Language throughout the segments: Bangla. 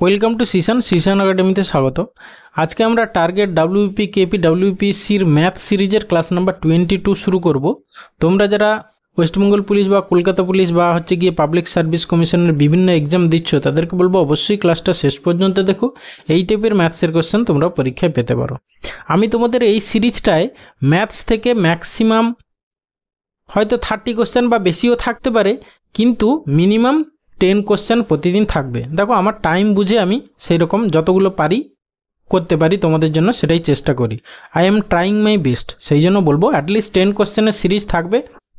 ওয়েলকাম টু সিশন একাডেমিতে স্বাগত। আজকে আমরা টার্গেট ডাব্লিউপি কেপি ডাব্লিউপিসির ম্যাথ সিরিজের ক্লাস নাম্বার 22 শুরু করব। তোমরা যারা ওয়েস্টবেঙ্গল পুলিশ বা কলকাতা পুলিশ বা হচ্ছে গিয়ে পাবলিক সার্ভিস কমিশনের বিভিন্ন এক্সাম দিচ্ছ তাদেরকে বলবো অবশ্যই ক্লাসটা শেষ পর্যন্ত দেখো। এই টাইপের ম্যাথসের কোশ্চেন তোমরা পরীক্ষায় পেতে পারো। আমি তোমাদের এই সিরিজটায় ম্যাথস থেকে ম্যাক্সিমাম হয়তো 30 কোশ্চেন বা বেশিও থাকতে পারে, কিন্তু মিনিমাম 10 কোশ্চেন প্রতিদিন থাকবে। দেখো আমার টাইম বুঝে আমি সেই রকম যতগুলো পারি করতে পারি তোমাদের জন্য, সেটাই চেষ্টা করি। I am trying my best, সেই জন্য বলবো অ্যাটলিস্ট 10 কোশ্চেনের সিরিজ থাকবে,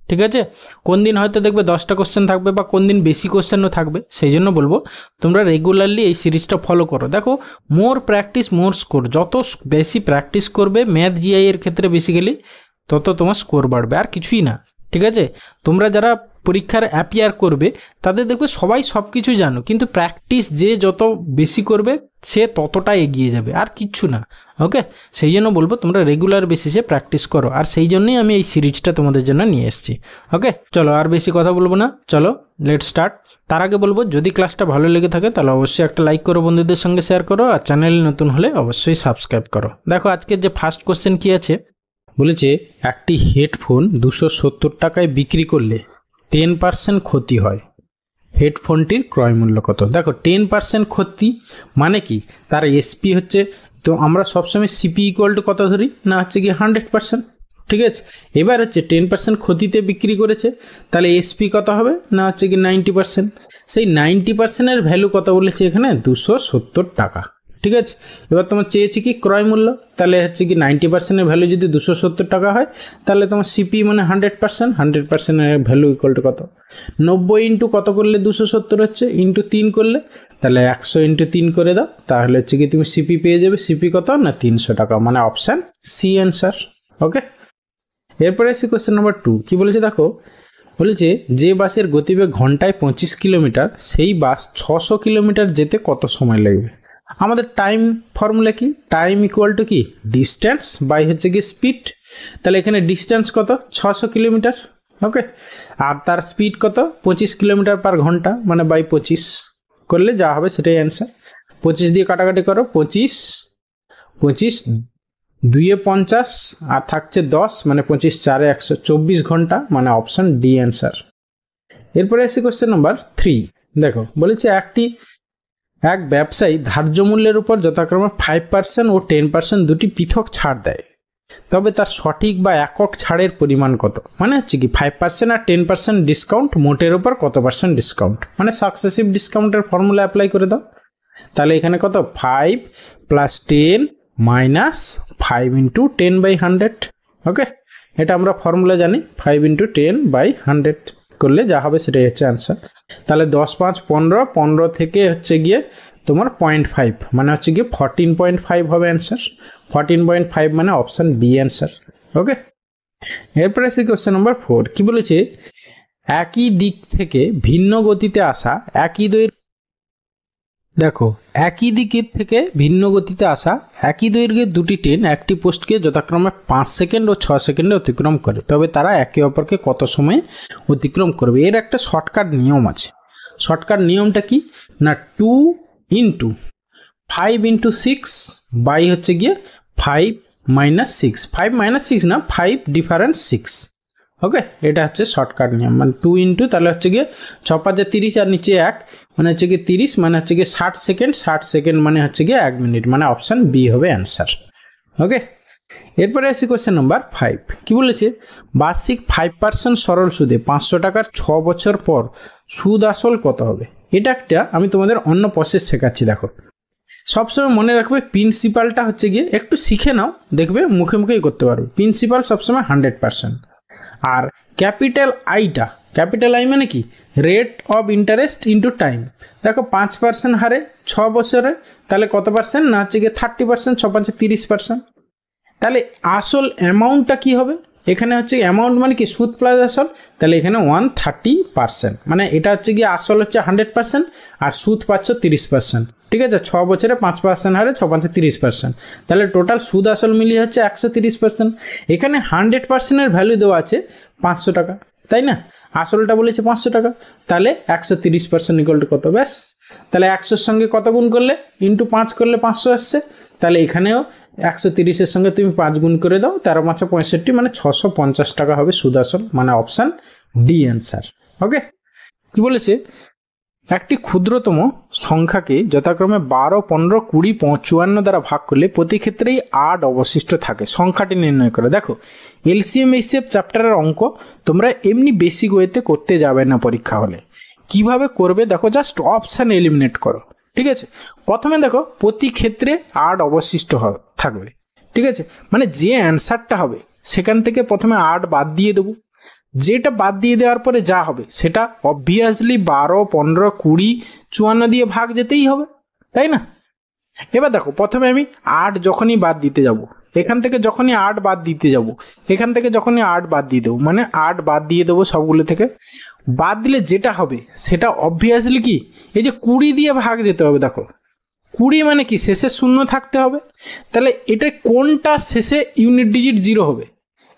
ঠিক আছে? কোন দিন হয়তো দেখবে 10টা কোশ্চেন থাকবে বা কোন দিন বেশি কোশ্চেনও থাকবে, সেই জন্য বলবো তোমরা রেগুলারলি এই সিরিজটা ফলো করো। দেখো মোর প্র্যাকটিস মোর স্কোর, যত বেশি প্র্যাকটিস করবে ম্যাথ জিআই এর ক্ষেত্রে বেসিক্যালি তত তোমার স্কোর বাড়বে, আর কিছুই না, ঠিক আছে? তোমরা যারা পরীক্ষার অ্যাপিয়ার করবে তাদের দেখবে সবাই সব কিছু জানো, কিন্তু প্র্যাকটিস যে যত বেশি করবে সে ততটা এগিয়ে যাবে, আর কিচ্ছু না। ওকে, সেই জন্য বলবো তোমরা রেগুলার বেসিসে প্র্যাকটিস করো, আর সেই জন্যই আমি এই সিরিজটা তোমাদের জন্য নিয়ে এসেছি। ওকে, চলো আর বেশি কথা বলবো না, চলো লেট স্টার্ট। তার আগে বলবো যদি ক্লাসটা ভালো লেগে থাকে তাহলে অবশ্যই একটা লাইক করো, বন্ধুদের সঙ্গে শেয়ার করো, আর চ্যানেল নতুন হলে অবশ্যই সাবস্ক্রাইব করো। দেখো আজকের যে ফার্স্ট কোশ্চেন কি আছে, বলেছে একটি হেডফোন 270 টাকায় বিক্রি করলে 10% ক্ষতি হয়, হেডফোনটির ক্রয় মূল্য কত? দেখো 10% ক্ষতি মানে কি, তার এসপি হচ্ছে, তো আমরা সবসময় সিপি ইকুয়াল টু কত ধরি না, হচ্ছে কি 100%, ঠিক আছে? এবার হচ্ছে 10% ক্ষতিতে বিক্রি করেছে, তাহলে এসপি কত হবে না, হচ্ছে কি 90%। সেই 90%-এর ভ্যালু কত বলেছে এখানে, 270 টাকা, ঠিক আছে? এবার তোমার চেয়েছে কি ক্রয় মূল্য, তাহলে হচ্ছে কি 90%-এর ভ্যালু যদি 270 টাকা হয় তাহলে তোমার সিপি মানে 100%-এর ভ্যালু ইকুয়াল টু কত, 90 ইন্টু কত করলে 270 হচ্ছে, ইন্টু 3 করলে, তাহলে 100 ইন্টু 3 করে দাও, তাহলে হচ্ছে কি তুমি সিপি পেয়ে যাবে। সিপি কত না 300 টাকা, মানে অপশান সি অ্যান্সার। ওকে, এরপরে আসছি কোয়েশ্চেন নাম্বার 2। কি বলেছে দেখো, বলেছে যে বাসের গতিবেগ ঘন্টায় 25 কিলোমিটার, সেই বাস 600 কিলোমিটার যেতে কত সময় লাগবে? আমাদের টাইম ফর্মুলা কি, টাইম ইকুয়াল টু কি ডিস্টেন্স বাই হচ্ছে কি স্পিড। তাহলে এখানে ডিস্টেন্স কত 600 কিলোমিটার, ওকে, আর তার স্পিড কত 25 কিলোমিটার পার ঘন্টা, মানে বাই 25 করলে যা হবে সেটাই অ্যান্সার। 25 দিয়ে কাটাকাটি করো, 25 2-এ 50 আর থাকছে 10, মানে 25 4-এ 124 ঘন্টা, মানে অপশান ডি অ্যান্সার। এরপরে আসছি কোশ্চেন নাম্বার 3। দেখো বলেছে এক ব্যবসায়ী ধার্য মূল্যের উপর যথাক্রমে 5% ও 10% দুটি পৃথক ছাড় দেয়, তবে তার সঠিক বা একক ছাড়ের পরিমাণ কত? মানে হচ্ছে কি 5% আর 10% ডিসকাউন্ট, মোটের উপর কত পার্সেন্ট ডিসকাউন্ট, মানে সাকসেসিভ ডিসকাউন্টের ফর্মুলা অ্যাপ্লাই করে দাও। তাহলে এখানে কত 5 + 10 - 5 × 10/100। ওকে, এটা আমরা ফর্মুলা জানি, 5 × 10/100 করলে যা হবে সেটাই হচ্ছে অ্যান্সার। তাহলে 10 × 5 = 15 থেকে হচ্ছে গিয়ে তোমার 0.5, মানে হচ্ছে গিয়ে 14.5 হবে অ্যান্সার। 14.5 মানে অপশান বি অ্যান্সার। ওকে, এরপরে আসি কোশ্চেন নাম্বার 4। কি বলেছে একই দিক থেকে ভিন্ন গতিতে আসা একই দৈর্ঘ্যের, দেখো একই দিকের থেকে ভিন্ন গতিতে আসা একই দৈর্ঘ্যের দুটি ট্রেন একটি পোস্টকে যথাক্রমে 5 সেকেন্ড ও 6 সেকেন্ডে অতিক্রম করে, তবে তারা একে অপরকে কত সময়ে অতিক্রম করবে? এর একটা শর্টকাট নিয়ম আছে। শর্টকাট নিয়মটা কি না, 2 × 5 × 6 বাই হচ্ছে গিয়ে 5 - 6, 5 - 6 না, 5 ডিফারেন্স 6। ওকে, এটা হচ্ছে শর্টকাট নিয়ম, মানে 2 ইন্টু, তাহলে হচ্ছে গিয়ে 6 × 5 = 30 আর নিচে 1, মানে হচ্ছে গিয়ে 30, মানে হচ্ছে গিয়ে 60 সেকেন্ড, 60 সেকেন্ড মানে হচ্ছে গিয়ে 1 মিনিট, মানে অপশান বি হবে অ্যান্সার। ওকে, এরপরে আসি কোশ্চেন নাম্বার 5। কি বলেছে বার্ষিক 5% সরল সুদে 500 টাকার 6 বছর পর সুদ আসল কত হবে? এটা একটা আমি তোমাদের অন্য প্রসেস শেখাচ্ছি। দেখো সবসময় মনে রাখবে প্রিন্সিপালটা হচ্ছে গিয়ে একটু শিখে নাও, দেখবে মুখে মুখেই করতে পারবে। প্রিন্সিপাল সবসময় 100%, আর ক্যাপিটাল আইটা, ক্যাপিটাল আই মানে কি rate of interest into time. দেখো 5% হারে 6 বছরে, তাহলে কত পার্সেন্ট না, হচ্ছে গিয়ে 30%, 6 × 5 = 30%। তাহলে আসল অ্যামাউন্টটা কি হবে? এখানে হচ্ছে অ্যামাউন্ট মানে কি সুদ প্লাস আসল, তাহলে এখানে 130%, মানে এটা হচ্ছে গিয়ে আসল হচ্ছে 100% আর সুদ পাচ্ছ 30%, ঠিক আছে? 6 বছরে 5% হারে 6 × 5 = 30%, তাহলে টোটাল সুদ আসল মিলিয়ে হচ্ছে 130%। এখানে 100%-এর ভ্যালু দেওয়া আছে 500 টাকা, তাই না? আসলটা বলেছে 500 টাকা, তাহলে 130% ইকুয়াল টু কত? ব্যাস, তাহলে 100-র সঙ্গে কত গুণ করলে? ইন্টু 5 করলে 500 আসছে। তাহলে এখানেও 130-এর সঙ্গে তুমি 5 গুণ করে দাও, 13×5 = 65, মানে 650 টাকা হবে সুদ আসল, মানে অপশান ডি অ্যান্সার। ওকে, কি বলেছে? একটি ক্ষুদ্রতম সংখ্যাকে যথাক্রমে 12, 15, 20, 54 দ্বারা ভাগ করলে প্রতি ক্ষেত্রেই 8 অবশিষ্ট থাকে, সংখ্যাটি নির্ণয় করে। দেখো, এলসিএম এইচসিএফ চ্যাপ্টারের অঙ্ক তোমরা এমনি বেসিক ওয়েতে করতে যাবে না পরীক্ষা হলে। কিভাবে করবে দেখো, জাস্ট অপশান এলিমিনেট করো। ঠিক আছে, প্রথমে দেখো প্রতি ক্ষেত্রে 8 অবশিষ্ট থাকবে। ঠিক আছে, মানে যে অ্যান্সারটা হবে সেখান থেকে প্রথমে 8 বাদ দিয়ে দেবো। যেটা বাদ দিয়ে দেওয়ার পরে যা হবে সেটা অবভিয়াসলি 12, 15, 20, 54 দিয়ে ভাগ যেতেই হবে, তাই না? এবার দেখো, প্রথমে আমি 8 যখনই বাদ দিতে যাব, এখান থেকে যখনই 8 বাদ দিতে যাব, এখান থেকে যখনই 8 বাদ দিয়ে দেবো, মানে 8 বাদ দিয়ে দেবো সবগুলো থেকে। বাদ দিলে যেটা হবে সেটা অবভিয়াসলি কি, এই যে 20 দিয়ে ভাগ দিতে হবে। দেখো 20 মানে কি, শেষে শূন্য থাকতে হবে। তাহলে এটা কোনটা শেষে ইউনিট ডিজিট 0 হবে?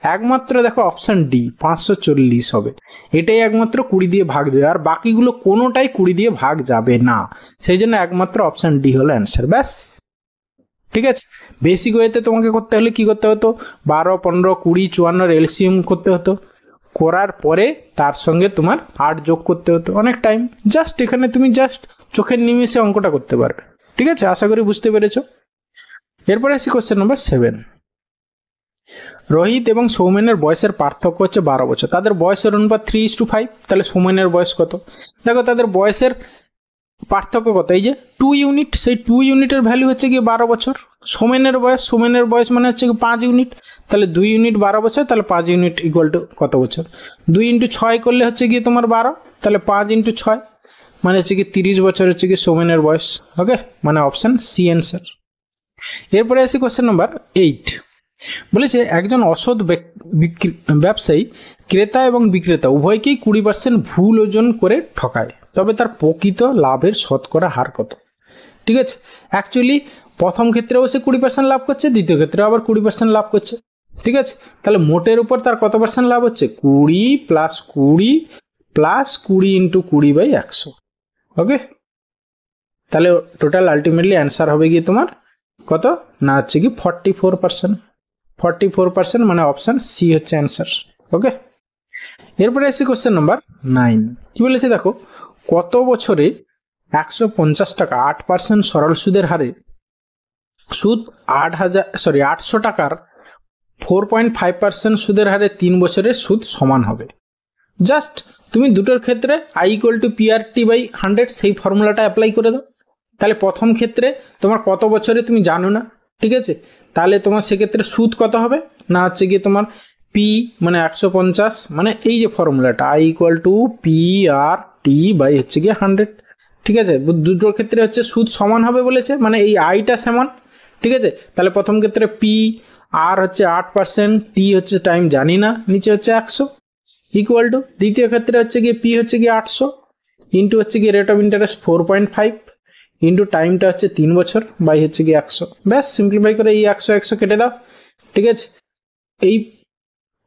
একমাত্র দেখো অপশান ডি, 540 হবে। এটাই একমাত্র 20 দিয়ে ভাগ দেবে, আর বাকিগুলো কোনোটাই 20 দিয়ে ভাগ যাবে না। সেই জন্য একমাত্র অপশান ডি হলো অ্যান্সার। ব্যাস, ঠিক আছে। বেসিক ওয়েতে তোমাকে করতে হলে কি করতে হতো? 12, 15, 20, 54 এলসিএম করতে হতো, করার পরে তার সঙ্গে তোমার 8 যোগ করতে হতো, অনেক টাইম। জাস্ট এখানে তুমি জাস্ট চোখের নিমেষে অঙ্কটা করতে পারবে। ঠিক আছে, আশা করি বুঝতে পেরেছো। এরপরে আসি কোশ্চেন নাম্বার 7। রোহিত এবং সৌমেনের বয়সের পার্থক্য হচ্ছে 12 বছর। তাদের বয়সের অনুপাত 3:5। তাহলে সৌমেনের বয়স কত? দেখো তাদের বয়সের পার্থক্য কত? এই যে 2 ইউনিট, সেই 2 ইউনিটের ভ্যালু হচ্ছে গিয়ে 12 বছর। সৌমেনের বয়স মানে হচ্ছে 5 ইউনিট, তাহলে 2 ইউনিট 12 বছর, তাহলে 5 ইউনিট ইকুয়াল টু কত বছর? 2 × 6 করলে হচ্ছে গিয়ে তোমার 12, তাহলে 5 × 6 মানে হচ্ছে কি 30 বছর হচ্ছে কি সৌমেনের বয়স। ওকে, মানে অপশান সি অ্যান্সার। এরপরে আসি কোশ্চেন নাম্বার 8। বলেছে একজন অসৎ ব্যবসায়ী ক্রেতা এবং বিক্রেতা উভয়কেই 20% ভুল ওজন করে ঠকায়, তবে তার প্রকৃত লাভের শতকরা হার কত? ঠিক আছে, অ্যাকচুয়ালি প্রথম ক্ষেত্রেও সে 20% লাভ করছে, দ্বিতীয় ক্ষেত্রে আবার 20% লাভ করছে। ঠিক আছে, তাহলে মোটের উপর তার কত পার্সেন্ট লাভ হচ্ছে? 20 + 20 + 20 × 20/100। ওকে, তাহলে টোটাল আলটিমেটলি অ্যান্সার হবে গিয়ে তোমার কত না, হচ্ছে কি 44%। 44% মানে অপশান সি হচ্ছে অ্যান্সার। ওকে, এরপরে আসি কোশ্চেন নাম্বার 9। কি বলেছে দেখো, কত বছরে 150 টাকা 8% সরল সুদের হারে সুদ 800 টাকার 4.5% সুদের হারে 3 বছরের সুদ সমান হবে? জাস্ট তুমি দুটোর ক্ষেত্রে I = PRT/100 সেই ফর্মুলাটা অ্যাপ্লাই করে দাও। তাহলে প্রথম ক্ষেত্রে তোমার কত বছরে তুমি জানো না, ঠিক আছে, তাহলে তোমার সেক্ষেত্রে সুদ কত হবে না, হচ্ছে গিয়ে তোমার পি মানে 150, মানে এই যে ফর্মুলাটা I = PRT/ হচ্ছে গিয়ে 100। ঠিক আছে, দুটোর ক্ষেত্রে হচ্ছে সুদ সমান হবে বলেছে, মানে এই আইটা সমান। ঠিক আছে, তাহলে প্রথম ক্ষেত্রে পি আর হচ্ছে 8%, টি হচ্ছে টাইম জানি না, নিচে হচ্ছে 100 ইকুয়াল টু, দ্বিতীয় ক্ষেত্রে হচ্ছে গিয়ে পি হচ্ছে গিয়ে 800 ইন্টু হচ্ছে গিয়ে রেট অফ ইন্টারেস্ট 4.5 ইন্টু টাইমটা হচ্ছে 3 বছর বাই হচ্ছে গিয়ে 100। ব্যাস, সিম্পলিফাই করে এই 100 কেটে দাও। ঠিক আছে, এই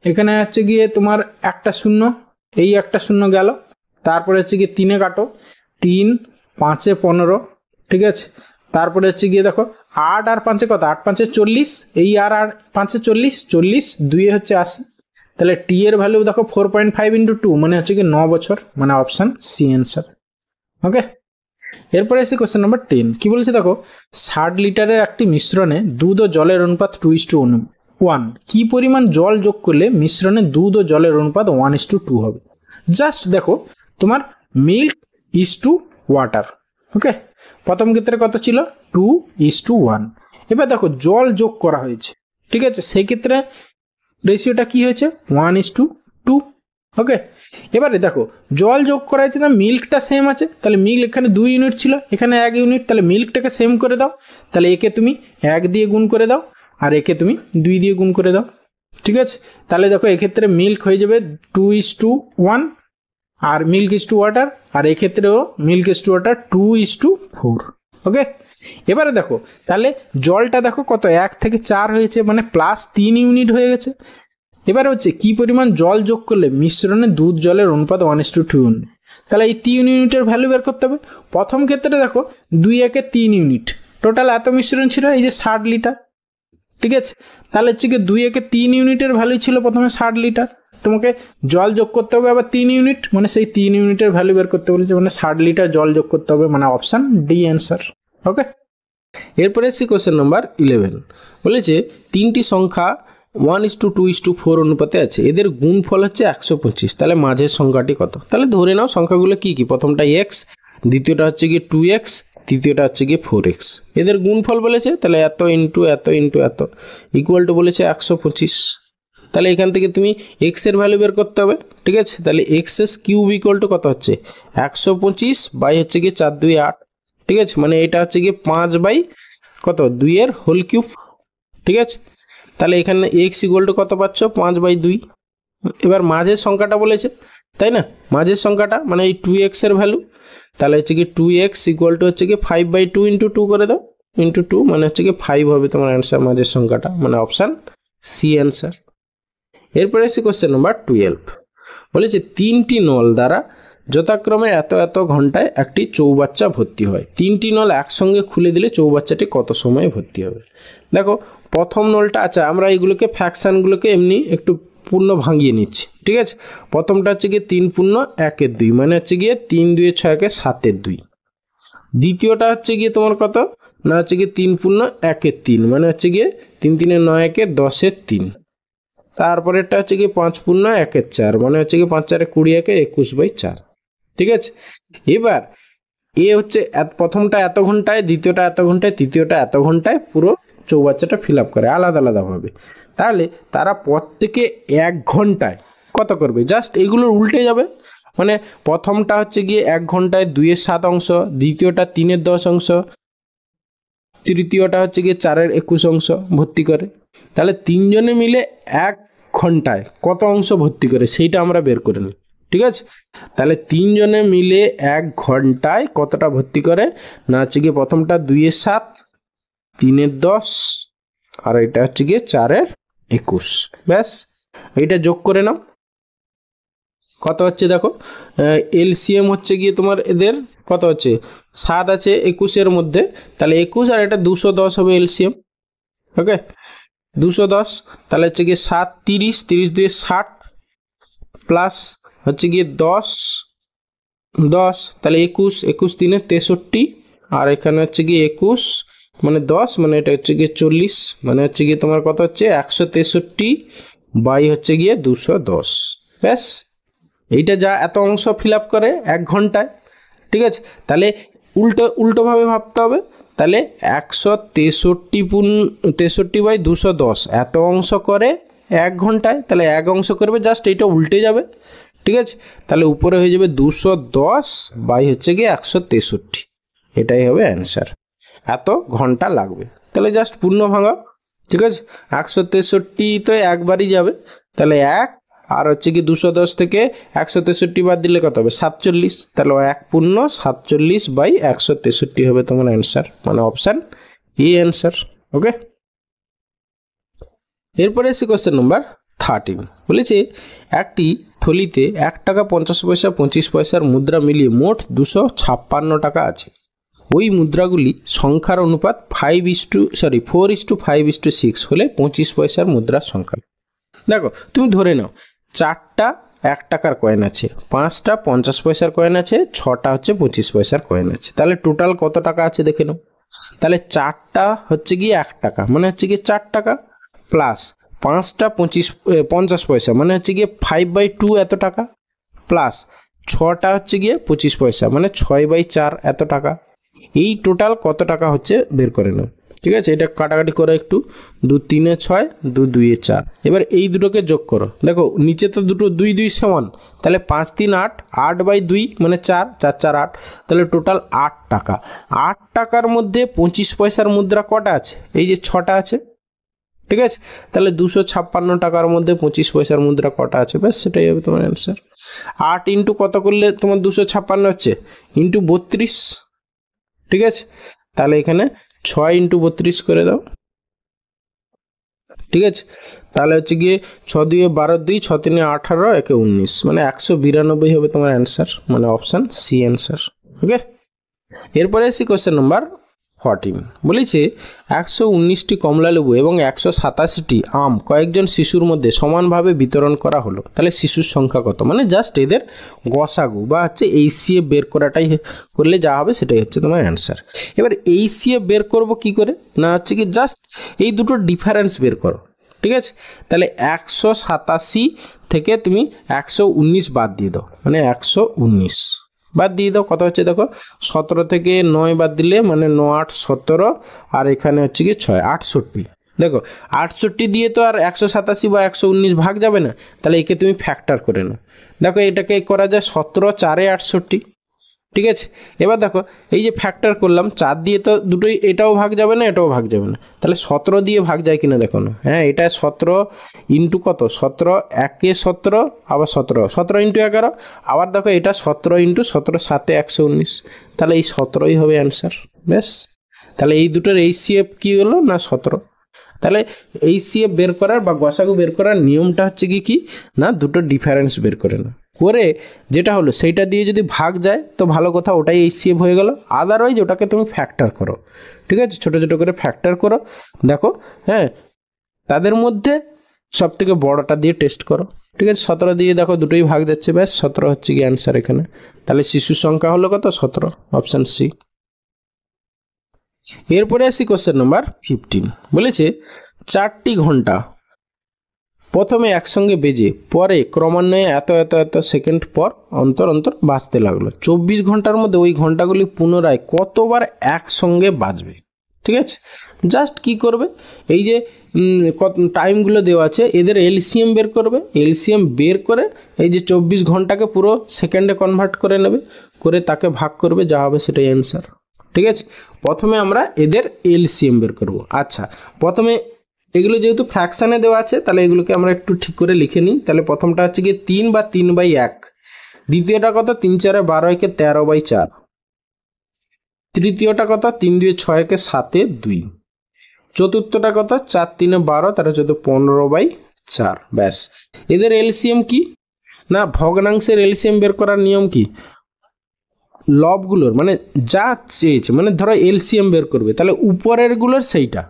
এখানে হচ্ছে গিয়ে তোমার একটা শূন্য, এই একটা শূন্য গেল, তারপরে হচ্ছে গিয়ে 3-এ কাটো, 3, 5-এ 15। ঠিক আছে, তারপরে হচ্ছে গিয়ে দেখো 8 আর 5-এ কত, 8 × 5 = 40, এই আর 5-এ 40, 40, 2-এ হচ্ছে 80। তাহলে টি এর ভ্যালু দেখো 4.5 × 2 মানে হচ্ছে কি 9 বছর, মানে অপশান সি অ্যান্সার। ওকে, এরপরে আসি কোশ্চেন নাম্বার 10। কি বলেছে দেখো, 60 লিটারের একটি মিশ্রণে দুধ ও জলের অনুপাত 2:1। কি পরিমাণ জল যোগ করলে মিশ্রণে দুধ ও জলের অনুপাত 1:2 হবে? জাস্ট দেখো তোমার মিল্ক = ওয়াটার। ওকে, প্রথম ক্ষেত্রে কত ছিল? 2:1। এবার দেখো জল যোগ করা হয়েছে, ঠিক আছে, সেই ক্ষেত্রে রেশিওটা কি হয়েছে? 1:2। ওকে, এবারে দেখো জল যোগ করা হয়েছে না, মিল্কটা সেম আছে, তাহলে মিল্ক এখানে 2 ইউনিট ছিল, এখানে 1 ইউনিট, তাহলে মিল্কটাকে সেম করে দাও। তাহলে একে তুমি 1 দিয়ে গুণ করে দাও, আর একে তুমি 2 দিয়ে গুণ করে দাও। ঠিক আছে, তাহলে দেখো এক্ষেত্রে মিল্ক হয়ে যাবে 2:1, আর মিল্ক = ওয়াটার, আর এক্ষেত্রেও মিল্ক = ওয়াটার 2:4। ওকে, এবারে দেখো তাহলে জলটা দেখো কত 1 থেকে 4 হয়েছে, মানে +3 ইউনিট হয়ে গেছে। এবার হচ্ছে কি পরিমাণ জল যোগ করলে মিশ্রণে দুধ জলের অনুপাত 1:2 তাহলে এই 3 ইউনিটের ভ্যালু বের করতে হবে। প্রথম ক্ষেত্রে দেখো 2 একে 3 ইউনিট, টোটাল এত মিশ্রণ ছিল এই যে 60 লিটার, ঠিক আছে। তাহলে হচ্ছে কি 2 একে 3 ইউনিটের ভ্যালু ছিল প্রথমে 60 লিটার, তোমাকে জল যোগ করতে হবে আবার 3 ইউনিট, মানে সেই 3 ইউনিটের ভ্যালু বের করতে বলেছে, মানে 60 লিটার জল যোগ করতে হবে, মানে অপশান ডি অ্যান্সার। ওকে, এরপরে এসছি কোশ্চেন নাম্বার 11। বলেছে তিনটি সংখ্যা 1:2:4 অনুপাতে আছে, এদের গুণফল হচ্ছে 125, তাহলে মাঝের সংখ্যাটি কত? তাহলে ধরে নাও সংখ্যাগুলো কি কি, প্রথমটা এক্স, দ্বিতীয়টা হচ্ছে গিয়ে 2x, তৃতীয়টা হচ্ছে গিয়ে 4x। এদের গুণফল বলেছে, তাহলে এত ইন্টু এত ইন্টু এত ইকুয়াল টু বলেছে 125। তাহলে এখান থেকে তুমি এক্স এর ভ্যালু বের করতে হবে, ঠিক আছে। তাহলে x S cube equal to কত হচ্ছে 125 বাই হচ্ছে গিয়ে 4 2 8, ঠিক আছে। মানে এটা হচ্ছে গিয়ে 5 বাই কত 2 এর হোল কিউব, ঠিক আছে। তাহলে এখানে এক্স ইকুয়াল টু কত পাচ্ছ 5/2। এবার মাঝের সংখ্যাটা বলেছে, তাই না, মাঝের সংখ্যাটা মানে এই 2x এর ভ্যালু, তাহলে হচ্ছে কি 2x ইকুয়াল টু হচ্ছে কি 5/2 ইন্টু 2 করে দাও, ইন্টু 2 মানে হচ্ছে কি 5 হবে তোমার অ্যান্সার মাঝের সংখ্যাটা, মানে অপশান সি অ্যান্সার। এরপরে এসে কোশ্চেন নাম্বার 12। বলেছে তিনটি নল দ্বারা যথাক্রমে এত এত ঘন্টায় একটি চৌবাচ্চা ভর্তি হয়, তিনটি নল একসঙ্গে খুলে দিলে চৌবাচ্চাটি কত সময়ে ভর্তি হবে? দেখো প্রথম নলটা, আচ্ছা আমরা এইগুলোকে ফ্র্যাকশানগুলোকে এমনি একটু পূর্ণ ভাঙিয়ে নিচ্ছি, ঠিক আছে। প্রথমটা হচ্ছে গিয়ে 3 পূর্ণ 1/2, মানে হচ্ছে গিয়ে 3 2 6 7/2। দ্বিতীয়টা হচ্ছে গিয়ে তোমার কত না হচ্ছে গিয়ে 3 পূর্ণ 1/3, মানে হচ্ছে গিয়ে 3 3 9 10/3। তারপরেরটা হচ্ছে গিয়ে 5 পূর্ণ 1/4, মানে হচ্ছে গিয়ে 5 4 20 21/4, ঠিক আছে। এবার এ হচ্ছে প্রথমটা এত ঘন্টায়, দ্বিতীয়টা এত ঘন্টায়, তৃতীয়টা এত ঘন্টায় পুরো চৌবাচ্চাটা ফিল আপ করে আলাদা আলাদাভাবে। তাহলে তারা প্রত্যেকে 1 ঘন্টায় কত করবে, জাস্ট এগুলোর উল্টে যাবে। মানে প্রথমটা হচ্ছে গিয়ে 1 ঘন্টায় 2/7 অংশ, দ্বিতীয়টা 3/10 অংশ, তৃতীয়টা হচ্ছে গিয়ে 4/21 অংশ ভর্তি করে। তাহলে তিনজনে মিলে 1 ঘন্টায় কত অংশ ভর্তি করে সেইটা আমরা বের করে নিই, ঠিক আছে। তাহলে তিনজনে মিলে 1 ঘন্টায় কতটা ভর্তি করে না হচ্ছে গিয়ে প্রথমটা 2/7, 3/10 আর এটা হচ্ছে গিয়ে 4/21। ব্যাস এইটা যোগ করে নাও, কত হচ্ছে দেখো। এলসিএম হচ্ছে গিয়ে তোমার এদের কত হচ্ছে 7 আছে 21 মধ্যে, তাহলে 21 আর এটা 210 হবে এলসিএম। ওকে 210, তাহলে হচ্ছে গিয়ে 7 30, 30 2 60 প্লাস হচ্ছে গিয়ে 10 10, তাহলে 21 21 3 63, আর এখানে হচ্ছে গিয়ে 21 মানে 10, মানে এটা হচ্ছে গিয়ে 40, মানে হচ্ছে গিয়ে তোমার কত হচ্ছে 163 বাই হচ্ছে গিয়ে 210। ব্যাস এইটা যা এত অংশ ফিল আপ করে 1 ঘন্টায়, ঠিক আছে। তাহলে উল্টোভাবে ভাবতে হবে, তাহলে 163/210 এত অংশ করে 1 ঘন্টায়, তাহলে 1 অংশ করবে, জাস্ট এইটা উল্টে যাবে, ঠিক আছে। তাহলে উপরে হয়ে যাবে 210 বাই হচ্ছে গিয়ে 163, এটাই হবে অ্যান্সার। এত ঘন্টা লাগবে, তাহলে জাস্ট পূর্ণ ভাঙা, ঠিক আছে। 163 তো একবারই যাবে, তাহলে 1 আর হচ্ছে কি 210 থেকে 163 বাদ দিলে কত হবে 47, তাহলে 1 পূর্ণ 47 বাই 163 হবে তোমার অ্যান্সার, মানে অপশান ই অ্যান্সার। ওকে, এরপরে এসে কোশ্চেন নাম্বার 13। বলেছে একটি থলিতে 1 টাকা 50 পয়সা 25 পয়সার মুদ্রা মিলিয়ে মোট 256 টাকা আছে। ওই মুদ্রাগুলি সংখ্যার অনুপাত 4:5:6 হলে 25 পয়সার মুদ্রার সংখ্যা। দেখো তুমি ধরে নাও 4টা 1 টাকার কয়েন আছে, 5টা 50 পয়সার কয়েন আছে, 6টা হচ্ছে 25 পয়সার কয়েন আছে। তাহলে টোটাল কত টাকা আছে দেখে নাও। তাহলে 4টা হচ্ছে গিয়ে 1 টাকা, মানে হচ্ছে গিয়ে 4 টাকা, প্লাস 5টা 50 পয়সা, মানে হচ্ছে গিয়ে 5/2 এত টাকা, প্লাস 6টা হচ্ছে গিয়ে 25 পয়সা, মানে 6/4 এত টাকা। এই টোটাল কত টাকা হচ্ছে বের করে নাও, ঠিক আছে। এটা কাটাকাটি করে একটু, 2 3 6, 2 2 4। এবার এই দুটোকে যোগ করো, দেখো নিচে তো দুটো 2 2 সমান, তাহলে 5 3 8, 8/2 মানে 4 4 4 8, তাহলে টোটাল 8 টাকা। 8 টাকার মধ্যে 25 পয়সার মুদ্রা কটা আছে, এই যে 6টা আছে, ঠিক আছে। তাহলে 256 টাকার মধ্যে 25 পয়সার মুদ্রা কটা আছে, ব্যাস সেটাই হবে তোমার অ্যান্সার। 8 ইন্টু কত করলে তোমার 256 হচ্ছে, ইন্টু 32, ঠিক আছে। তাহলে এখানে 6 ইন্টু 32 করে দাও, ঠিক আছে, তাহলে হচ্ছে গিয়ে 6 2 12 2 6 3 18 1 19 মানে 192 হবে তোমার অ্যান্সার, মানে অপশান সি অ্যান্সার। ওকে, এরপরে আসি কোশ্চেন নাম্বার 14। বলেছে 119টি কমলালেবু এবং 187টি আম কয়েকজন শিশুর মধ্যে সমানভাবে বিতরণ করা হলো, তাহলে শিশুর সংখ্যা কত? মানে জাস্ট এদের গসাগু বা হচ্ছে এইচসিএফ বের করাটাই করলে যা হবে সেটাই হচ্ছে তোমার অ্যান্সার। এবার এইচসিএফ বের করব কি করে? না হচ্ছে কি জাস্ট এই দুটো ডিফারেন্স বের করো। ঠিক আছে, তাহলে 187 থেকে তুমি 119 বাদ দিয়ে দাও, মানে 119 বাদ দিয়ে দাও, কত হচ্ছে দেখো 17 থেকে 9 বাদ দিলে মানে 9 8 17, আর এখানে হচ্ছে কি 6 68। দেখো 68 দিয়ে তো আর 187 বা 119 ভাগ যাবে না, তাহলে একে তুমি ফ্যাক্টর করে নাও। দেখো এটাকে করা যায় 17 4 68। ঠিক আছে, এবার দেখো এই যে ফ্যাক্টর করলাম 4 দিয়ে তো দুটোই, এটাও ভাগ যাবে না এটাও ভাগ যাবে না, তাহলে 17 দিয়ে ভাগ যায় কিনা দেখো না। হ্যাঁ, এটা 17 ইন্টু কত 17 1 17, আবার 17 ইন্টু 11, আবার দেখো এটা 17 ইন্টু 17 7 119, তাহলে এই 17ই হবে অ্যান্সার। বেশ, তাহলে এই দুটোর এইচসিএফ কি হলো না 17। তাহলে এইচসিএফ বের করার বা গসাগু বের করার নিয়মটা হচ্ছে কি না দুটো ডিফারেন্স বের করে না করে যেটা হলো সেইটা দিয়ে যদি ভাগ যায় তো ভালো কথা, ওটাই এইচসিএফ হয়ে গেল। আদারওয়াইজ ওটাকে তুমি ফ্যাক্টর করো। ঠিক আছে, ছোটো ছোটো করে ফ্যাক্টর করো। দেখো হ্যাঁ, তাদের মধ্যে সব থেকে বড়টা দিয়ে টেস্ট করো। ঠিক আছে, 17 দিয়ে দেখো দুটোই ভাগ যাচ্ছে, ব্যাস 17 হচ্ছে কি অ্যান্সার এখানে। তাহলে শিশুর সংখ্যা হলো কত 17, অপশান সি। এরপরে আসি কোশ্চেন নাম্বার 15। বলেছে 4টি ঘন্টা প্রথমে একসঙ্গে বেজে পরে ক্রমান্বয়ে এত এত এত সেকেন্ড পর অন্তর অন্তর বাজতে লাগলো। 24 ঘন্টার মধ্যে ওই ঘন্টাগুলি পুনরায় কতবার একসঙ্গে বাজবে? ঠিক আছে, জাস্ট কি করবে, এই যে টাইমগুলো দেওয়া আছে এদের এলসিএম বের করবে। এলসিএম বের করে এই যে 24 ঘন্টাকে পুরো সেকেন্ডে কনভার্ট করে নেবে, করে তাকে ভাগ করবে, যা হবে সেটাই অ্যান্সার। ঠিক আছে, প্রথমে আমরা এদের এলসিএম বের করব। আচ্ছা, প্রথমে এগুলো যেহেতু ফ্র্যাকশানে দেওয়া আছে তাহলে এগুলোকে আমরা একটু ঠিক করে লিখে নিই। তাহলে প্রথমটা হচ্ছে গিয়ে 3 বা 3/1, দ্বিতীয়টা কত 3 4 12 কে 13/4, তৃতীয়টা কত 3 2 6 কে 7 2, চতুর্থটা কত 4 3 12 তারা 15/4। ব্যাস, এদের এলসিএম কি না ভগ্নাংশের এলসিএম বের করার নিয়ম কি, লবগুলোর মানে যা চেয়েছে, মানে ধরো এলসিএম বের করবে তাহলে উপরের গুলোর সেইটা।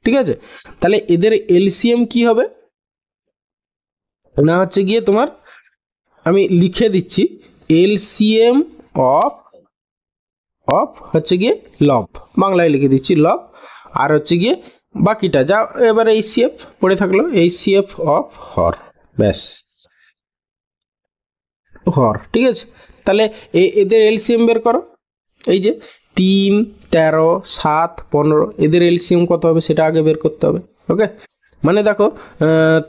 ঠিক আছে, তাহলে এদের এলসিএম কি হবে না হচ্ছে গিয়ে তোমার, আমি লিখে দিচ্ছি, এলসিএম অফ হচ্ছে গিয়ে লব, বাংলায় লিখে দিচ্ছি লব, আর হচ্ছে গিয়ে বাকিটা যা এবার এইচসিএফ পড়ে থাকলো, এইচসিএফ অফ হর। ব্যাস, হর। ঠিক আছে, তাহলে এদের এলসিএম বের করো। এই যে 3 13 7 15 এদের এলসিএম কত হবে সেটা আগে বের করতে হবে। ওকে, মানে দেখো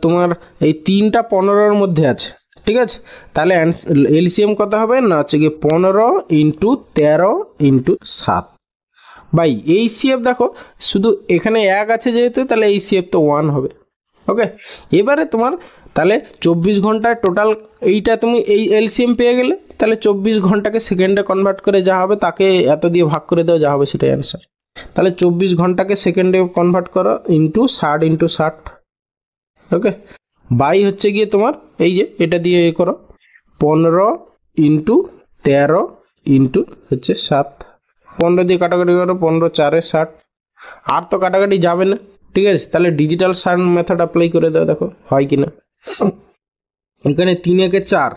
তোমার এই 3টা 15-র মধ্যে আছে। ঠিক আছে, তাহলে এলসিএম কত হবে না হচ্ছে কি 15 ইন্টু 13 ইন্টু 7 বাই এইচসিএফ। দেখো শুধু এখানে 1 আছে যেহেতু, তাহলে এইচসিএফ তো 1 হবে। ওকে, এবারে তোমার তাহলে 24 ঘন্টায় টোটাল এইটা তুমি এই এলসিএম পেয়ে গেলে, তাহলে 24 ঘন্টাকে সেকেন্ডে কনভার্ট করে যা হবে তাকে এত দিয়ে ভাগ করে দাও, যা হবে সেটাই অ্যান্সার। তাহলে 24 ঘন্টাকে সেকেন্ডে কনভার্ট করো ইন্টু 60 ইন্টু 60। ওকে, বাই হচ্ছে গিয়ে তোমার এই যে এটা দিয়ে এ করো 15 ইন্টু 13 ইন্টু হচ্ছে 7, 15 দিয়ে কাটাকাটি করো 15 4 60, আর তো কাটাকাটি যাবে না। ঠিক আছে, তাহলে ডিজিটাল সার্ন মেথড অ্যাপ্লাই করে দাও, দেখো হয় কিনা। এখানে 3 একে 4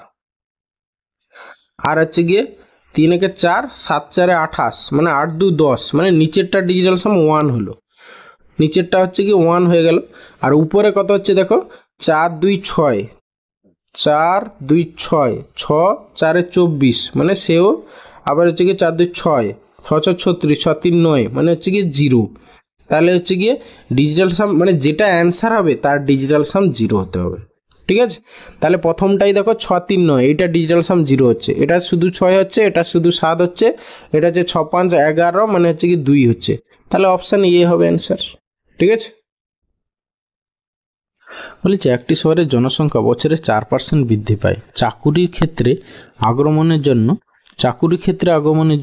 আর হচ্ছে গিয়ে 3 একে 4 7 4 28 মানে 8 2 10, মানে নিচেরটা ডিজিটাল সাম 1 হলো, নিচেরটা হচ্ছে কি 1 হয়ে গেল। আর উপরে কত হচ্ছে দেখো 4 2 6 4 2 6 6 4 24 মানে সেও আবার হচ্ছে গিয়ে 4 2 6 6 6 36 6 3 9 মানে হচ্ছে গিয়ে 0। তাহলে হচ্ছে গিয়ে ডিজিটাল সাম মানে যেটা অ্যান্সার হবে তার ডিজিটাল সাম 0 হতে হবে। ঠিক আছে, তাহলে প্রথমটাই দেখো 6 3 9 এইটা ডিজিটাল সাম 0 হচ্ছে, এটা শুধু 6 হচ্ছে, এটা শুধু 7 হচ্ছে, এটা হচ্ছে 6 5 11 মানে হচ্ছে কি 2 হচ্ছে, তাহলে অপশান এ হবে অ্যান্সার। ঠিক আছে, বলেছে একটি শহরের জনসংখ্যা বছরে 4% বৃদ্ধি পায়, চাকুরির ক্ষেত্রে আগমনের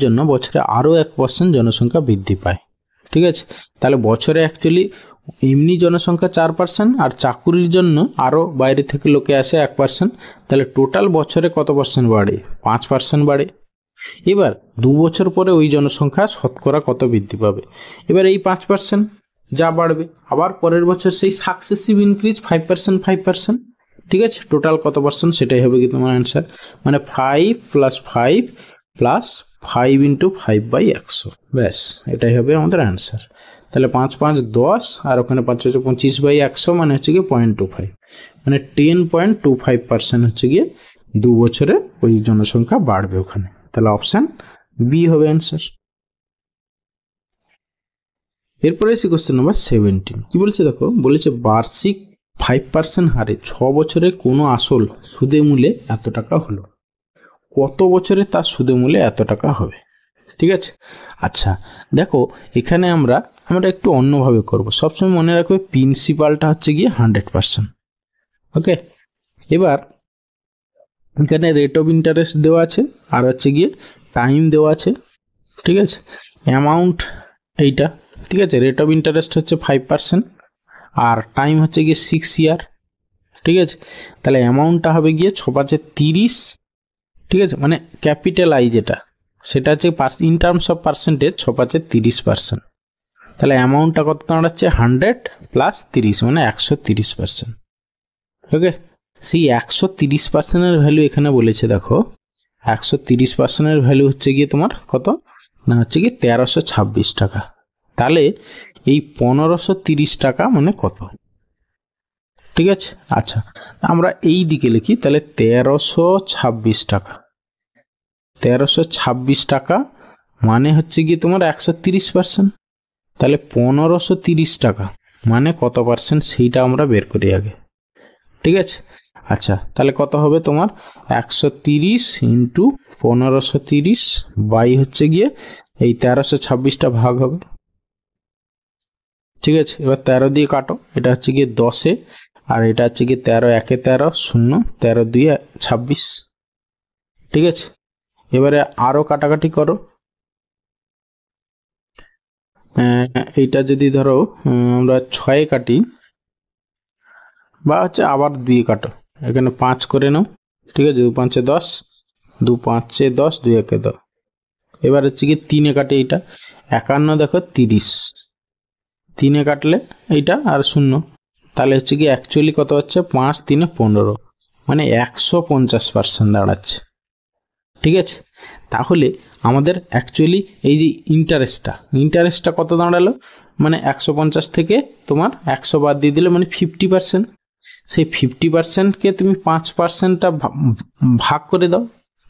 জন্য বছরে আরও 1% জনসংখ্যা বৃদ্ধি পায়। ঠিক আছে, তাহলে বছরে অ্যাকচুয়ালি এমনি জনসংখ্যা 4% আর চাকুরির জন্য আরও বাইরে থেকে লোকে আসে 1%, তাহলে টোটাল বছরে কত পার্সেন্ট বাড়ে? 5% বাড়ে। এবার 2 বছর পরে ওই জনসংখ্যা শতকরা কত বৃদ্ধি পাবে? এবার এই 5% যা বাড়বে, আবার পরের বছর সেই সাকসেসিভ ইনক্রিজ 5%, 5%, ঠিক আছে? টোটাল কত পার্সেন্ট সেটাই হবে কি তোমার অ্যান্সার, মানে 5 + 5 + 5 × 5/100, ব্যাস এটাই হবে আমাদের অ্যান্সার। তাহলে 5 × 5 = 10, আর ওখানে 5 × 25/100 মানে হচ্ছে গিয়ে 0.25, মানে 10.25% হচ্ছে গিয়ে 2 বছরে ওই জনসংখ্যা বাড়বে ওখানে। তাহলে অপশান বি হবে অ্যান্সার। এরপরে এসে কোশ্চেন নাম্বার 17, কি বলছে দেখো, বলেছে বার্ষিক 5% হারে 6 বছরে কোনো আসল সুদে মূলে এত টাকা হলো, কত বছরে তার সুদে মূলে এত টাকা হবে? ঠিক আছে, আচ্ছা দেখো এখানে আমরা একটু অন্যভাবে করব। সবসময় মনে রাখবে প্রিন্সিপালটা হচ্ছে গিয়ে 100%, ওকে। এবার এখানে রেট অফ ইন্টারেস্ট দেওয়া আছে, আর হচ্ছে গিয়ে টাইম দেওয়া আছে, ঠিক আছে। অ্যামাউন্ট এইটা, ঠিক আছে। রেট অফ ইন্টারেস্ট হচ্ছে 5% আর টাইম হচ্ছে গিয়ে 6 ইয়ার, ঠিক আছে। তাহলে অ্যামাউন্টটা হবে গিয়ে 6×5 = 30, ঠিক আছে। মানে ক্যাপিটাল আই যেটা, সেটা হচ্ছে ইন টার্মস অফ পার্সেন্টেজ 6×5 = 30%। তাহলে অ্যামাউন্টটা কত দাঁড়াচ্ছে? 100 + 30 মানে 130%, ওকে। সেই 130%-এর ভ্যালু এখানে বলেছে দেখো, 130%-এর ভ্যালু হচ্ছে গিয়ে তোমার কত না, হচ্ছে গিয়ে 1326 টাকা। তাহলে এই 1530 টাকা মানে কত? ঠিক আছে, আচ্ছা আমরা এই দিকে লিখি, তাহলে 1326 টাকা, 1326 টাকা মানে হচ্ছে গিয়ে তোমার 130%। তাহলে 1530 টাকা মানে কত পার্সেন্ট সেইটা আমরা বের করি আগে, ঠিক আছে। আচ্ছা তাহলে কত হবে তোমার? 130 × 1530 বাই হচ্ছে গিয়ে এই 1326টা ভাগ হবে, ঠিক আছে। এবার 13 দিয়ে কাটো, এটা হচ্ছে গিয়ে 10-এ, আর এটা হচ্ছে গিয়ে 13 × 1 = 13, 0, 13 × 2 = 26, ঠিক আছে। এবারে আরও কাটাকাটি করো, এইটা যদি ধরো আমরা 6-এ কাটি বা হচ্ছে আবার 2-এ কাটো, এখানে 5 করে নাও, ঠিক আছে। 2 × 5 = 10, 2 × 5 = 10, 2 × 1 = 10। এবার হচ্ছে কি 3-এ কাটে, এইটা 51 দেখো 30, 3-এ কাটলে এইটা আর 0, তাহলে হচ্ছে কি অ্যাকচুয়ালি কত হচ্ছে? 5 × 3 = 15, মানে 150% দাঁড়াচ্ছে, ঠিক আছে। তাহলে আমাদের অ্যাকচুয়ালি এই যে ইন্টারেস্টটা কত দাঁড়ালো? মানে 150 থেকে তোমার 100 বাদ দিয়ে দিলে মানে 50%। সেই 50%কে তুমি 5%টা ভাগ করে দাও,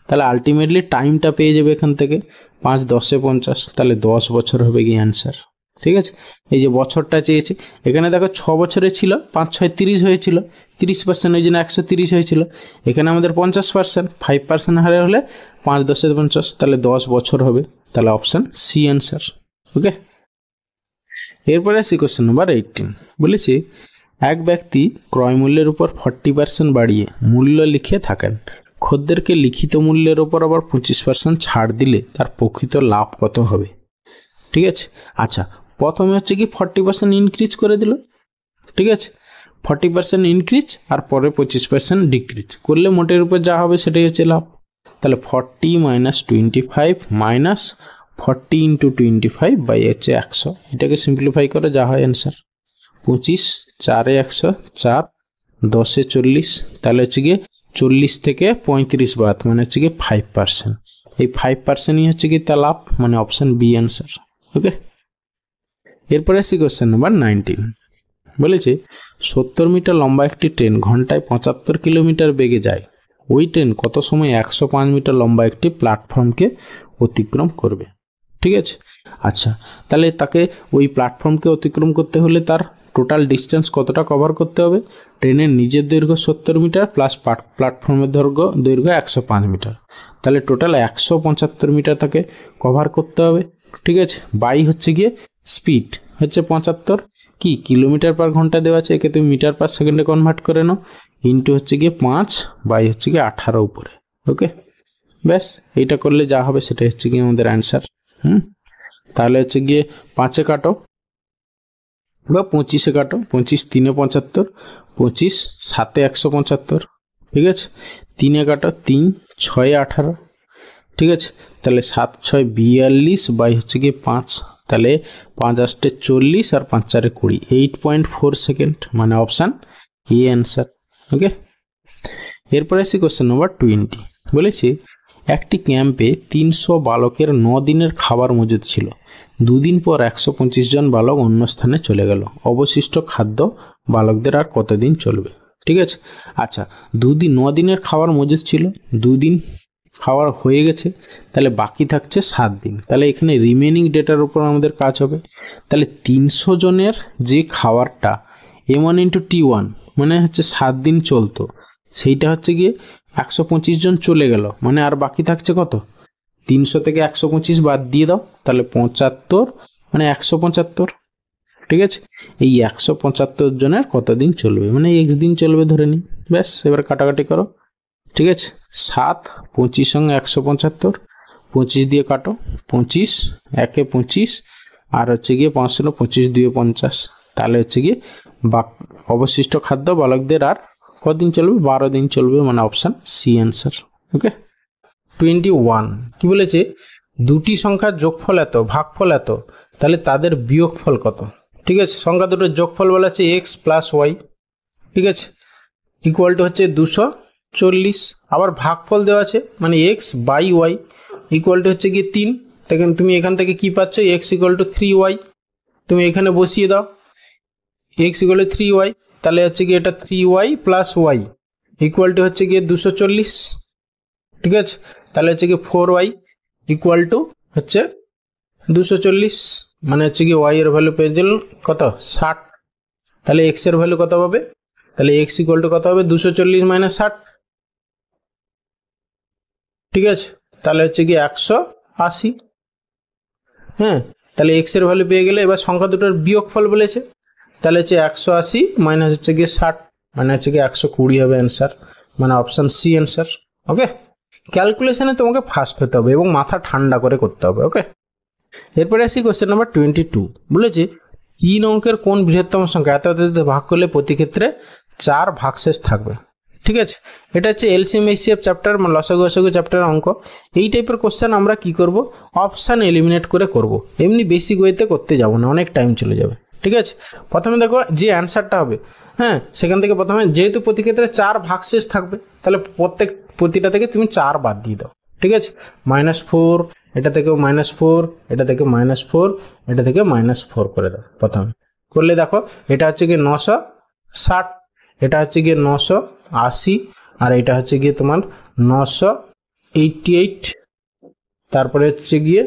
তাহলে আলটিমেটলি টাইমটা পেয়ে যাবে এখান থেকে। 5 × 10 = 50, তাহলে 10 বছর হবে কি অ্যান্সার, ঠিক আছে। এই যে বছরটা চেয়েছে, এখানে দেখো 6 বছরে ছিল, 5 × 6 = 30 হয়েছিল, 30% ওই জন্য 130 হয়েছিল। এখানে আমাদের 50%, 5% হারে হলে 5 × 10 = 50, তাহলে 10 বছর হবে। তাহলে অপশান সি অ্যান্সার, ওকে। এরপরে আসি কোশ্চেন নাম্বার 18, বলেছি এক ব্যক্তি ক্রয় মূল্যের উপর 40% বাড়িয়ে মূল্য লিখে থাকেন, খদ্দেরকে লিখিত মূল্যের উপর আবার 25% ছাড় দিলে তার প্রকৃত লাভ কত হবে? ঠিক আছে, আচ্ছা প্রথমে হচ্ছে কি 40% ইনক্রিজ করে দিল, ঠিক আছে। 40% ইনক্রিজ আর পরে 25% ডিক্রিজ করলে মোটের উপর যা হবে সেটাই হচ্ছে লাভ। তাহলে 40 - 25 - 40 × 25 বাই হচ্ছে 100, এটাকে সিম্পলিফাই করে যা হয় অ্যান্সার 25, 4 × 100 4, 10 × 40, তাহলে হচ্ছে গিয়ে 40 থেকে 35 বাদ মানে হচ্ছে গিয়ে 5%। এই 5%ই হচ্ছে কি তা লাভ, মানে অপশান বি অ্যান্সার, ওকে। এরপরে আসি কোশ্চেন নাম্বার 19, বলেছে 70 মিটার লম্বা একটি ট্রেন ঘন্টায় 75 কিলোমিটার বেগে যায়, ওই ট্রেন কত সময় 105 মিটার লম্বা একটি প্ল্যাটফর্মকে অতিক্রম করবে? ঠিক আছে, আচ্ছা তাহলে তাকে ওই প্ল্যাটফর্মকে অতিক্রম করতে হলে তার টোটাল ডিস্টেন্স কতটা কভার করতে হবে? ট্রেনের নিজের দৈর্ঘ্য 70 মিটার প্লাস প্ল্যাটফর্মের দৈর্ঘ্য 105 মিটার, তাহলে টোটাল 175 মিটার তাকে কভার করতে হবে, ঠিক আছে। বাই হচ্ছে গিয়ে স্পিড হচ্ছে 75, কি কিলোমিটার/ঘন্টা দেওয়া আছে, একে তুমি মিটার/সেকেন্ডে কনভার্ট করে নাও, ইন্টু হচ্ছে গিয়ে 5 বাই হচ্ছে গিয়ে 18 উপরে, ওকে। ব্যাস এইটা করলে যা হবে সেটাই হচ্ছে গিয়ে আমাদের অ্যান্সার। তাহলে হচ্ছে গিয়ে 5-এ কাটো, বা 25-এ কাটো, 25 3 75, 25 7 175, ঠিক আছে। 3-এ কাটো, 3 6 18, ঠিক আছে। তাহলে 7 6 42 বাই হচ্ছে গিয়ে 5, তাহলে 5 8 40 আর 5 4 20, 8.4 সেকেন্ড, মানে অপশান এ অ্যান্সার। ওকে, এরপরে আসি কোশ্চেন নম্বর 20। বলেছে একটি ক্যাম্পে 300 বালকের 9 দিনের খাবার মজুদ ছিল। 2 দিন পর 125 জন বালক অন্য স্থানে চলে গেল। অবশিষ্ট খাদ্য বালকদের আর কতদিন চলবে? ঠিক আছে, আচ্ছা 9 দিনের খাবার মজুদ ছিল, 2 দিন খাবার হয়ে গেছে, তাহলে বাকি থাকছে 7 দিন। তাহলে এখানে রিমেনিং ডেটার উপর আমাদের কাজ হবে। তাহলে 300 জনের যে খাবারটা M1 × T1 মানে হচ্ছে 7 দিন চলতো, সেইটা হচ্ছে গিয়ে 125 জন চলে গেল, মানে আর বাকি থাকছে কত? 300 থেকে 125 বাদ দিয়ে দাও, তাহলে 75, মানে 175, ঠিক আছে। এই 175 জনের কতদিন চলবে, মানে x দিন চলবে ধরে নিই। ব্যাস, এবার কাটাকাটি করো, ঠিক আছে। 7 25 সঙ্গে 175, 25 দিয়ে কাটো, 25 1 25 আর হচ্ছে গিয়ে 5 25 2 50, তাহলে হচ্ছে গিয়ে অবশিষ্ট খাদ্য বালকদের আর কদিন চলবে? 12 দিন চলবে, মানে অপশান সি অ্যান্সার। ওকে, 21 কি বলেছে? দুটি সংখ্যার যোগফল এত, ভাগফল এত, তাহলে তাদের বিয়োগফল কত? ঠিক আছে, সংখ্যা দুটোর যোগফল বলা আছে x + y, ঠিক আছে, ইকুয়াল টু হচ্ছে 240। আবার ভাগফল দেওয়া আছে, মানে x/y ইকুয়াল টু হচ্ছে গিয়ে 3। দেখেন তুমি এখান থেকে কি পাচ্ছ? x = 3y, তুমি এখানে বসিয়ে দাও, x = 3y, তাহলে হচ্ছে গিয়ে এটা 3y + y ইকুয়াল টু হচ্ছে গিয়ে 240, ঠিক আছে। তাহলে হচ্ছে গিয়ে 4y ইকুয়াল টু হচ্ছে 240, মানে হচ্ছে গিয়ে y এর ভ্যালু পেয়ে গেল কত? 60। তাহলে x এর ভ্যালু কত হবে? তাহলে x ইকুয়াল টু কত হবে? 240 - 60, ঠিক আছে। তাহলে হচ্ছে গিয়ে 180। হ্যাঁ, তাহলে x এর ভ্যালু পেয়ে গেলে এবার সংখ্যা দুটোর বিয়োগফল বলেছে, তাহলে হচ্ছে 180 মাইনাস হচ্ছে গিয়ে 60, মানে হচ্ছে গিয়ে 120 হবে অ্যান্সার, মানে অপশান সি অ্যান্সার। ওকে, ক্যালকুলেশনে তোমাকে ফাস্ট হতে হবে এবং মাথা ঠান্ডা করে করতে হবে। ওকে, এরপরে আসি কোশ্চেন নাম্বার 22। বলেছে 3 অঙ্কের কোন বৃহত্তম সংখ্যা এত ভাগ করলে প্রতি ক্ষেত্রে 4 ভাগশেষ থাকবে? ঠিক আছে, এটা হচ্ছে এলসিএম এইচসিএফ চ্যাপ্টার, মানে লসাগু গসাগু চ্যাপ্টারের অঙ্ক। এই টাইপের কোশ্চেন আমরা কি করব? অপশান এলিমিনেট করে করব, এমনি বেসিক ওয়েতে করতে যাব না, অনেক টাইম চলে যাবে। ঠিক আছে, প্রথমে দেখো যে অ্যান্সারটা হবে, হ্যাঁ, সেখান থেকে প্রথমে যেহেতু প্রতি ক্ষেত্রে 4 ভাগশেষ থাকবে, তাহলে প্রতিটা থেকে তুমি 4 বাদ দিয়ে দাও। ঠিক আছে, -4, এটা থেকেও -4, এটা থেকে -4, এটা থেকে -4 করে দাও। প্রথমে করলে দেখো এটা হচ্ছে গিয়ে 960, এটা হচ্ছে গিয়ে 980, আর এটা হচ্ছে গিয়ে তোমার 988, তারপরে হচ্ছে গিয়ে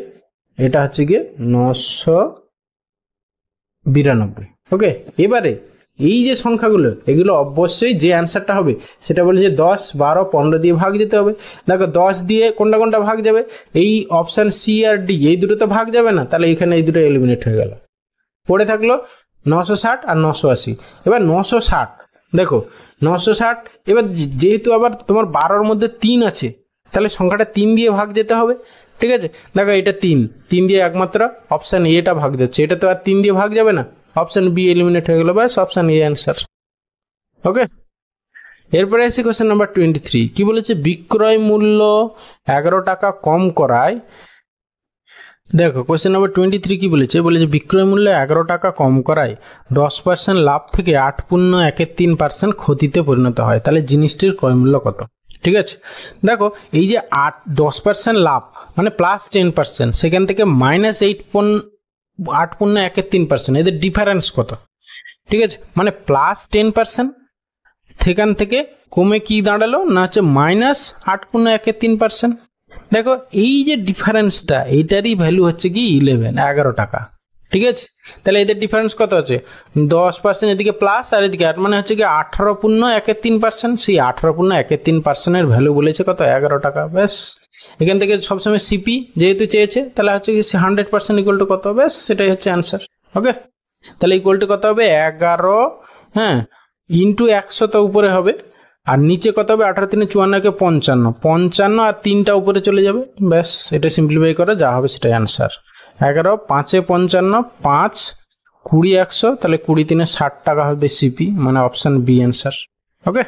এটা হচ্ছে গিয়ে 992। ওকে, এবারে এই যে সংখ্যাগুলো, এগুলো অবশ্যই যে অ্যান্সারটা হবে সেটা বলে যে 10 12 15 দিয়ে ভাগ দিতে হবে। দেখো 10 দিয়ে কোনটা কোনটা ভাগ যাবে? এই অপশান সি আর ডি, এই দুটো তো ভাগ যাবে না, তাহলে এখানে এই দুটো এলিমিনেট হয়ে গেল। পড়ে থাকলো 960 আর 980। এবার 960, দেখো 960, এবার যেহেতু আবার তোমার 12-র মধ্যে 3 আছে, তাহলে সংখ্যাটা 3 দিয়ে ভাগ যেতে হবে। ঠিক আছে, দেখো এটা 3 দিয়ে একমাত্র অপশান এটা ভাগ যাচ্ছে, এটা তো আর 3 দিয়ে ভাগ যাবে না, অপশান বি এলিমিনেট হয়ে গেল, ব্যাস অপশান এ অ্যান্সার। ওকে, এরপরে আসি কোশ্চেন নাম্বার 23। কি বলেছে? বিক্রয় মূল্য 11 টাকা কম করায়, দেখো কোশ্চেন নাম্বার 23 কি বলেছে? বলেছে বিক্রয় মূল্য 11 টাকা কম করায় 10% লাভ থেকে 8.13% ক্ষতিতে পরিণত হয়, তাহলে জিনিসটির ক্রয় মূল্য কত? ঠিক আছে, দেখো এই যে 10% লাভ মানে +10%, সেখান থেকে -8.13%, এদের ডিফারেন্স কত? ঠিক আছে, মানে +10%, সেখান থেকে কমে কি দাঁড়ালো না হচ্ছে -8.13%। দেখো এই যে ডিফারেন্সটা, এইটারই ভ্যালু হচ্ছে কি 11 টাকা। ঠিক আছে, তাহলে এদের ডিফারেন্স কত আছে? 10% এদিকে প্লাস আর এদিকে 8, মানে হচ্ছে কি 18.13%। সেই 18.13%-এর ভ্যালু বলেছে কত? 11 টাকা। ব্যাস, এখান থেকে সবসময় সিপি যেহেতু চেয়েছে, তাহলে হচ্ছে কি 100% ইকুয়াল টু কত? ব্যাস, সেটাই হচ্ছে অ্যান্সার। ওকে, তাহলে ইকুয়াল টু কত হবে? 11, হ্যাঁ, ইন্টু 100 তো উপরে হবে, আর নিচে কত হবে? 18 × 3 = 54, 55 আর 3টা উপরে চলে যাবে। ব্যাস, এটা সিম্পলিফাই করে যা হবে সেটাই অ্যান্সার। 11 5 55, 5 20 100 তাহলে 20 3 60 টাকা হবে সিপি, মানে অপশন বি অ্যান্সার। ওকে,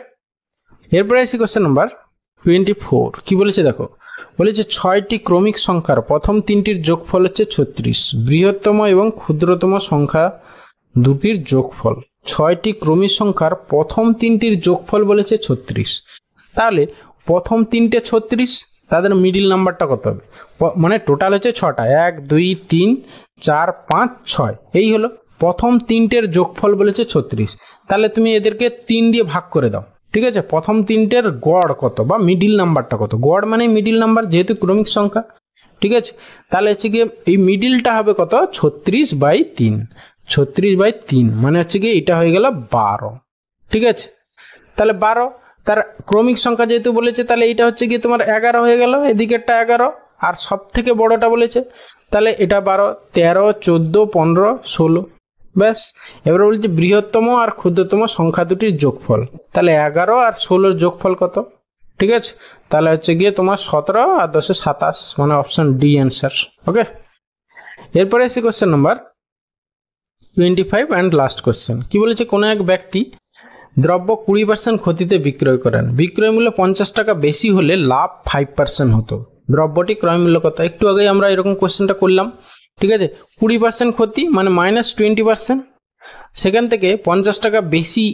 এরপরে আসি কোশ্চেন নাম্বার 24। কি বলেছে দেখো, বলেছে 6টি ক্রমিক সংখ্যার প্রথম 3টির যোগফল হচ্ছে 36, বৃহত্তম এবং ক্ষুদ্রতম সংখ্যা দুটির যোগফল। 6টি ক্রমিক সংখ্যার প্রথম 3টির যোগফল বলেছে 36, তাহলে প্রথম 3টে 36, তাদের মিডিল নাম্বারটা কত হবে? মানে টোটাল হচ্ছে 6টা, 1 2 3 4 5 6, এই হলো প্রথম 3টের যোগফল বলেছে 36। তাহলে তুমি এদেরকে 3 দিয়ে ভাগ করে দাও, ঠিক আছে? প্রথম 3টের গড় কত বা মিডিল নাম্বারটা কত? গড় মানে মিডিল নাম্বার, যেহেতু ক্রমিক সংখ্যা, ঠিক আছে? তাহলে হচ্ছে গিয়ে এই মিডিলটা হবে কত? 36/3, 36/3 মানে হচ্ছে গিয়ে এটা হয়ে গেল 12, ঠিক আছে? তাহলে 12, তার ক্রমিক সংখ্যা যেহেতু বলেছে, তাহলে এটা হচ্ছে গিয়ে তোমার 11 হয়ে গেল, এদিকেরটা 11, আর সব থেকে বড়টা বলেছে, তাহলে এটা 12 13 14 15 16, ব্যাস। এবার বলছে বৃহত্তম আর ক্ষুদ্রতম সংখ্যা দুটির যোগফল, তাহলে 11 আর 16-র যোগফল কত? ঠিক আছে, তাহলে হচ্ছে গিয়ে তোমার 17 আর 10 27, মানে অপশন ডি অ্যান্সার। ওকে, এরপরে আসি question number 25 and last question. কি বলেছে, কোনো এক ব্যক্তি দ্রব্য 20% ক্ষতিতে বিক্রয় করেন, বিক্রয় মূল্য 50 টাকা বেশি হলে লাভ 5% হতো, দ্রব্যটি ক্রয় মূল্য কত? একটু আগে আমরা এরকম কোশ্চেনটা করলাম, ঠিক আছে? 20% ক্ষতি মানে -20%, সেখান থেকে 50 টাকা বেশি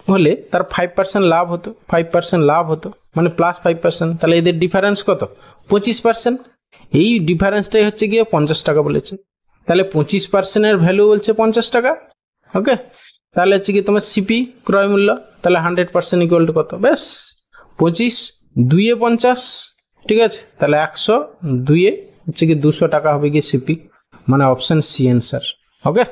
হলে তার 5% লাভ হতো, 5% লাভ হতো মানে +5%, তাহলে এদের ডিফারেন্স কত? 25%। এই ডিফারেন্সটাই হচ্ছে গিয়ে 50 টাকা বলেছে, তাহলে 25%-এর ভ্যালু বলছে 50 টাকা। ওকে, তাহলে হচ্ছে কি তোমার সিপি ক্রয় মূল্য, তাহলে 100% ইকুয়াল টু কত? ব্যাস 25 2 50, ঠিক আছে? তাহলে 100 2 হচ্ছে কি 200 টাকা হবে কি সিপি, মানে অপশন সি অ্যান্সার। ওকে।